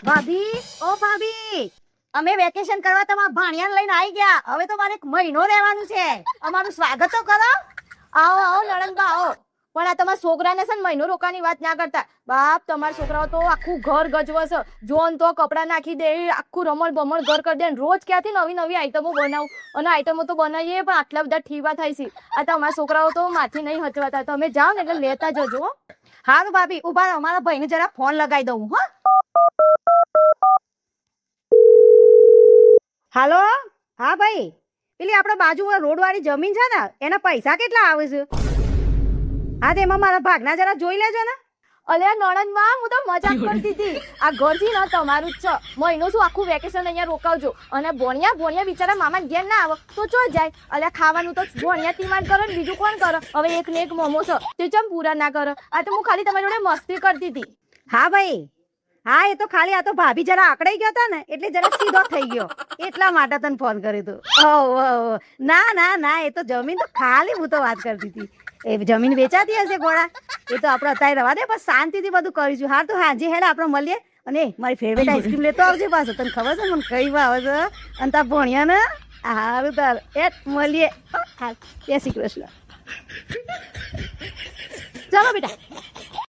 ભાભી, ઓ ભાભી, અમે વેકેશન કરવા તમારા ભાણિયાને લઈને આવી ગયા. હવે તો મારે 1 મહિનો રહેવાનું છે. અમારું સ્વાગત તો કરો. આવો આવો નણંદબા આવો. પણ આ તમારા છોકરાને છે ને મહિનો રોકાવાની વાત ના કરતા. બાપ, તમારા છોકરાઓ તો આખું ઘર ગજવે છે. જોન તો કપડાં નાખી દે, આખું રમણ ભમણ ઘર કરી દે. રોજ ક્યાંથી નવી નવી આઈટમો બનાવું. અને આઈટમો તો બનાવીએ પણ આટલા બધા ઠીવા થાય છે. આ તમારા છોકરાઓ તો માથી નહીં હચવાતા. તમે જાઓ ને એટલે લેતા જજો. હારું ભાભી, ઉભા રહો, મારા ભાઈને જરા ફોન લગાવી દઉં. હો, હાલો. હા ભાઈ, પેલી આપણે બાજુ રોડ વાળી જમીન છે ને, એના પૈસા કેટલા આવે છે? હા, તેમાં મારા ભાગના જરા જોઈ લેજો ને. અલ્યા નણંદમાં, હું તો મજાક કરતી હતી. આ ઘર છે ને તમારું જ છે. મહિનો શું આખું વેકેશન અહીંયા રોકાવજો. અને ભણ્યા બિચારા મામા ઘેર ના આવે તો ચો જાય. અલ્યા ખાવાનું તો ભણ્યા તીમાન કરે ને બીજું કોણ કરે? હવે એક ને એક મોમો છે તે ચમ પૂરા ના કરે? આ તો હું ખાલી તમારી જોડે મસ્તી કરતી હતી. હા ભાઈ, હા, એ તો ખાલી આ તો ભાભી જરા આકડાઈ ગયો હતા ને એટલે જરા સીધો થઈ ગયો, એટલા માટે તને ફોન કર્યો હતો. ઓહ, ના ના ના, એ તો જમીન તો ખાલી હું તો વાત કરતી હતી. એ જમીન વેચાતી હશે ગોળા, એ તો આપણે અત્યારે રવા દે, બસ શાંતિથી બધું કરીશું. હા, તો હાજી હેડા આપણે મળીએ. અને મારી ફેવરેટ આઈસ્ક્રીમ લેતો આવજે પાછો. તને ખબર છે મને કઈ ભાવે છે? અને તાર ભણ્યા ને. હારું તાર એ મળીએ. હા, જય શ્રી કૃષ્ણ. ચાલો બેટા.